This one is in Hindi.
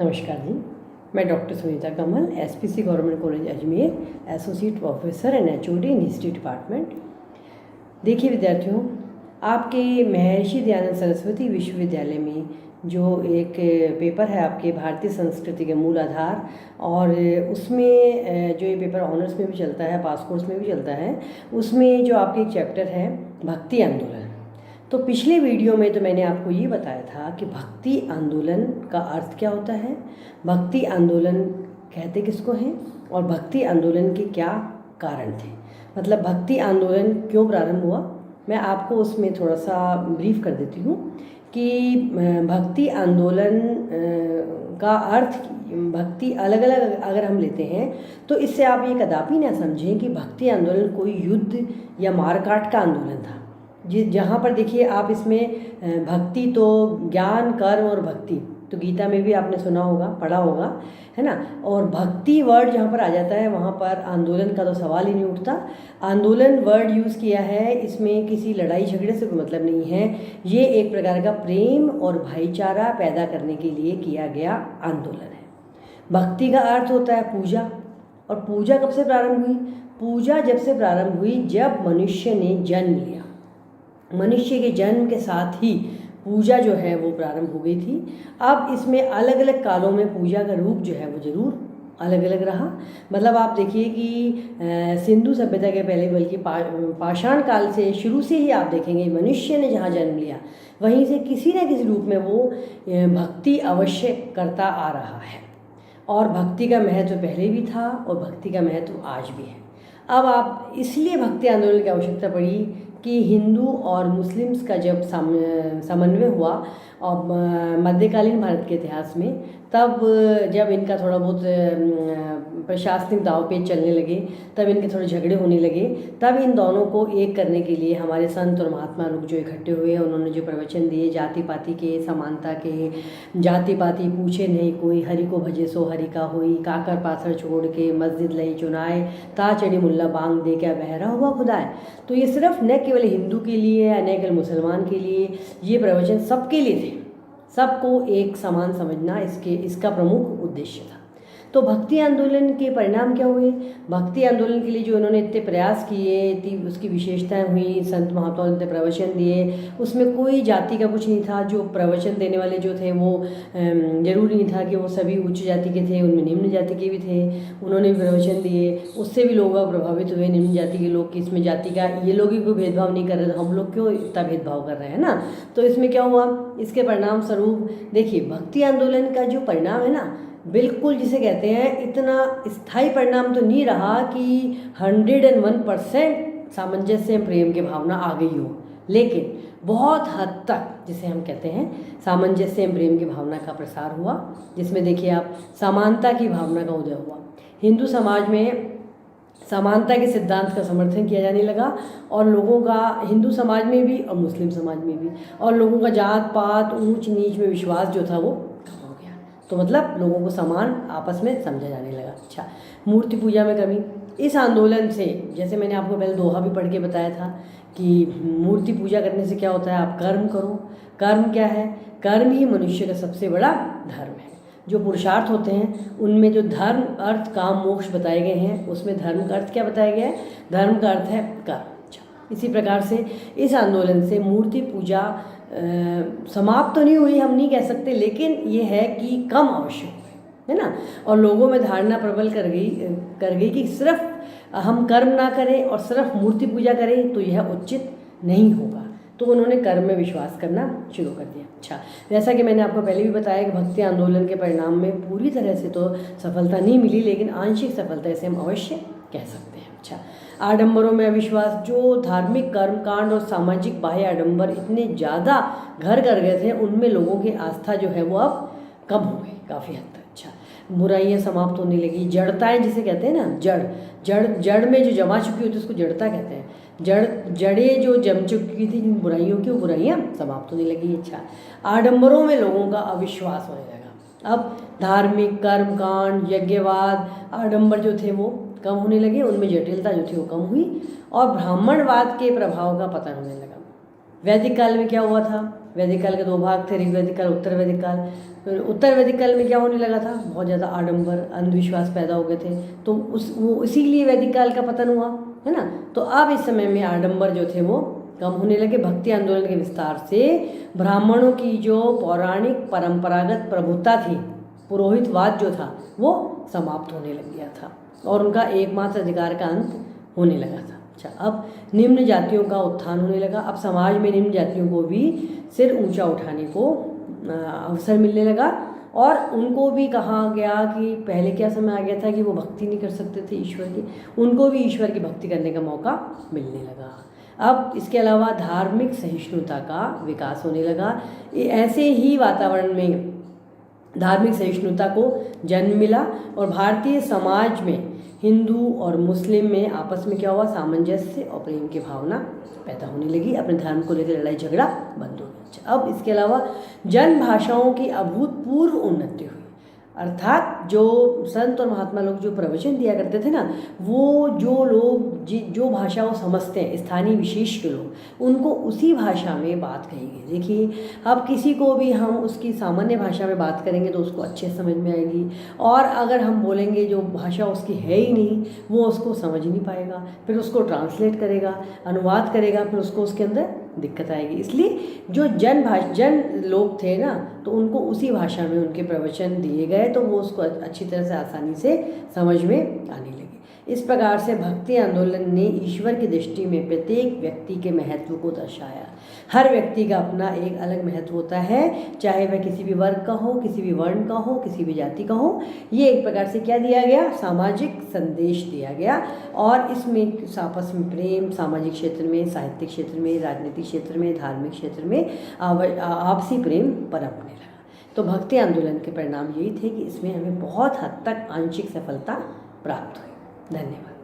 नमस्कार जी। मैं doctor Sunita Kamal, SPC government college Ajmer, associate professor and HOD in history department. देखिए विद्यार्थियों, आपके महर्षि दयानंद सरस्वती विश्वविद्यालय में जो एक पेपर है आपके भारतीय संस्कृति के मूल आधार, और उसमें जो ये पेपर ऑनर्स में भी चलता है, पास कोर्स में भी चलता है, उसमें जो आपके एक चैप्टर है भक्ति आंदोलन। तो पिछले वीडियो में तो मैंने आपको ये बताया था कि भक्ति आंदोलन का अर्थ क्या होता है, भक्ति आंदोलन कहते किसको हैं, और भक्ति आंदोलन के क्या कारण थे, मतलब भक्ति आंदोलन क्यों प्रारंभ हुआ। मैं आपको उसमें थोड़ा सा ब्रीफ कर देती हूँ कि भक्ति आंदोलन का अर्थ, भक्ति अलग अलग अगर हम लेते हैं तो इससे आप ये कदापि ना समझें कि भक्ति आंदोलन कोई युद्ध या मारकाट का आंदोलन था। जहाँ पर देखिए आप इसमें भक्ति तो ज्ञान, कर्म और भक्ति, तो गीता में भी आपने सुना होगा, पढ़ा होगा, है ना। और भक्ति वर्ड जहाँ पर आ जाता है वहाँ पर आंदोलन का तो सवाल ही नहीं उठता। आंदोलन वर्ड यूज़ किया है, इसमें किसी लड़ाई झगड़े से कोई मतलब नहीं है। ये एक प्रकार का प्रेम और भाईचारा पैदा करने के लिए किया गया आंदोलन है। भक्ति का अर्थ होता है पूजा, और पूजा कब से प्रारंभ हुई? पूजा जब से प्रारंभ हुई जब मनुष्य ने जन्म लिया। मनुष्य के जन्म के साथ ही पूजा जो है वो प्रारंभ हो गई थी। अब इसमें अलग अलग कालों में पूजा का रूप जो है वो ज़रूर अलग अलग रहा। मतलब आप देखिए कि सिंधु सभ्यता के पहले, बल्कि पाषाण काल से शुरू से ही आप देखेंगे मनुष्य ने जहाँ जन्म लिया वहीं से किसी न किसी रूप में वो भक्ति अवश्य करता आ रहा है। और भक्ति का महत्व पहले भी था और भक्ति का महत्व आज भी है। अब आप इसलिए भक्ति आंदोलन की आवश्यकता पड़ी कि हिंदू और मुस्लिम्स का जब समन्वय हुआ और मध्यकालीन भारत के इतिहास में, तब जब इनका थोड़ा बहुत प्रशासनिक दाव पेच चलने लगे, तब इनके थोड़े झगड़े होने लगे, तब इन दोनों को एक करने के लिए हमारे संत और महात्मा लोग जो इकट्ठे हुए, उन्होंने जो प्रवचन दिए जाति पाति के, समानता के, जाति पाति पूछे नहीं कोई, हरि को भजे सो हरि का होई, काकर पाथर छोड़ के मस्जिद लई चुनाए, ता चढ़ी मुल्ला बांग दे क्या बहरा हुआ खुदाए। तो ये सिर्फ न केवल हिंदू के लिए, न केवल मुसलमान के लिए, ये प्रवचन सबके लिए थे। सबको एक समान समझना इसका प्रमुख उद्देश्य था। तो भक्ति आंदोलन के परिणाम क्या हुए? भक्ति आंदोलन के लिए जो इन्होंने इतने प्रयास किए, उसकी विशेषताएं हुई, संत महात्माओं ने इतने प्रवचन दिए, उसमें कोई जाति का कुछ नहीं था। जो प्रवचन देने वाले जो थे वो जरूरी नहीं था कि वो सभी उच्च जाति के थे, उनमें निम्न जाति के भी थे, उन्होंने भी प्रवचन दिए, उससे भी लोग प्रभावित हुए। निम्न जाति के लोग कि इसमें जाति का, ये लोग ही कोई भेदभाव नहीं कर रहे, हम लोग क्यों इतना भेदभाव कर रहे हैं ना। तो इसमें क्या हुआ, इसके परिणाम स्वरूप देखिए भक्ति आंदोलन का जो परिणाम है ना, बिल्कुल जिसे कहते हैं इतना स्थायी परिणाम तो नहीं रहा कि 101% सामंजस्य प्रेम की भावना आ गई हो, लेकिन बहुत हद तक जिसे हम कहते हैं सामंजस्य प्रेम की भावना का प्रसार हुआ, जिसमें देखिए आप समानता की भावना का उदय हुआ। हिंदू समाज में समानता के सिद्धांत का समर्थन किया जाने लगा, और लोगों का, हिंदू समाज में भी और मुस्लिम समाज में भी, और लोगों का जात पात ऊंच नीच में विश्वास जो था वो कम हो गया। तो मतलब लोगों को समान आपस में समझा जाने लगा। अच्छा, मूर्ति पूजा में कमी, इस आंदोलन से, जैसे मैंने आपको पहले दोहा भी पढ़ के बताया था कि मूर्ति पूजा करने से क्या होता है, आप कर्म करो। कर्म क्या है? कर्म ही मनुष्य का सबसे बड़ा धर्म है। जो पुरुषार्थ होते हैं उनमें जो धर्म, अर्थ, काम, मोक्ष बताए गए हैं, उसमें धर्म का अर्थ क्या बताया गया है? धर्म का अर्थ है कर्म। इसी प्रकार से इस आंदोलन से मूर्ति पूजा समाप्त तो नहीं हुई, हम नहीं कह सकते, लेकिन ये है कि कम अवश्य है ना। और लोगों में धारणा प्रबल कर गई कि सिर्फ हम कर्म ना करें और सिर्फ मूर्ति पूजा करें तो यह उचित नहीं होगा। तो उन्होंने कर्म में विश्वास करना शुरू कर दिया। अच्छा, जैसा कि मैंने आपको पहले भी बताया कि भक्ति आंदोलन के परिणाम में पूरी तरह से तो सफलता नहीं मिली, लेकिन आंशिक सफलता इसे हम अवश्य कह सकते हैं। अच्छा, आडंबरों में अविश्वास, जो धार्मिक कर्मकांड और सामाजिक बाह्य आडंबर इतने ज़्यादा घर कर गए थे, उनमें लोगों की आस्था जो है वो अब कम हो गई काफ़ी हद तक। अच्छा, बुराइयाँ समाप्त होने लगी, जड़ताएँ जिसे कहते हैं ना, जड़ में जो जमा चुकी होती है उसको जड़ता कहते हैं। जड़ें जो जम चुकी थी जिन बुराइयों की, वो बुराइयाँ समाप्त होने लगी। अच्छा, आडंबरों में लोगों का अविश्वास होने लगा। अब धार्मिक कर्मकांड, यज्ञवाद, आडंबर जो थे वो कम होने लगे, उनमें जटिलता जो थी वो कम हुई, और ब्राह्मणवाद के प्रभाव का पतन होने लगा। वैदिक काल में क्या हुआ था? वैदिक काल के दो भाग थे, ऋग्वैदिक काल, उत्तर वैदिक काल। उत्तर वैदिक काल में क्या होने लगा था, बहुत ज़्यादा आडंबर, अंधविश्वास पैदा हो गए थे, तो वो इसीलिए वैदिक काल का पतन हुआ, है ना। तो अब इस समय में आडंबर जो थे वो कम होने लगे। भक्ति आंदोलन के विस्तार से ब्राह्मणों की जो पौराणिक परंपरागत प्रभुता थी, पुरोहितवाद जो था वो समाप्त होने लग गया था और उनका एकमात्र अधिकार का अंत होने लगा था। अच्छा, अब निम्न जातियों का उत्थान होने लगा। अब समाज में निम्न जातियों को भी सिर ऊंचा उठाने को अवसर मिलने लगा और उनको भी कहा गया कि पहले क्या समय आ गया था कि वो भक्ति नहीं कर सकते थे ईश्वर की, उनको भी ईश्वर की भक्ति करने का मौका मिलने लगा। अब इसके अलावा धार्मिक सहिष्णुता का विकास होने लगा। ऐसे ही वातावरण में धार्मिक सहिष्णुता को जन्म मिला और भारतीय समाज में हिंदू और मुस्लिम में आपस में क्या हुआ, सामंजस्य और प्रेम की भावना पैदा होने लगी। अपने धर्म को लेकर लड़ाई झगड़ा बंद हो गया। अब इसके अलावा जन भाषाओं की अभूतपूर्व उन्नति हुई, अर्थात जो संत और महात्मा लोग जो प्रवचन दिया करते थे ना, वो जो लोग जो भाषा वो समझते हैं, स्थानीय विशेष के लोग, उनको उसी भाषा में बात कही गई। देखिए, अब किसी को भी हम उसकी सामान्य भाषा में बात करेंगे तो उसको अच्छे समझ में आएगी, और अगर हम बोलेंगे जो भाषा उसकी है ही नहीं, वो उसको समझ नहीं पाएगा, फिर उसको ट्रांसलेट करेगा, अनुवाद करेगा, फिर उसको उसके अंदर दिक्कत आएगी। इसलिए जो जन लोग थे ना, तो उनको उसी भाषा में उनके प्रवचन दिए गए तो वो उसको अच्छी तरह से आसानी से समझ में आने लगे। इस प्रकार से भक्ति आंदोलन ने ईश्वर की दृष्टि में प्रत्येक व्यक्ति के महत्व को दर्शाया। हर व्यक्ति का अपना एक अलग महत्व होता है, चाहे वह किसी भी वर्ग का हो, किसी भी वर्ण का हो, किसी भी जाति का हो। ये एक प्रकार से क्या दिया गया, सामाजिक संदेश दिया गया, और इसमें आपस में प्रेम, सामाजिक क्षेत्र में, साहित्यिक क्षेत्र में, राजनीतिक क्षेत्र में, धार्मिक क्षेत्र में आपसी प्रेम पनपने लगा। तो भक्ति आंदोलन के परिणाम यही थे कि इसमें हमें बहुत हद तक आंशिक सफलता प्राप्त हुई। धन्यवाद।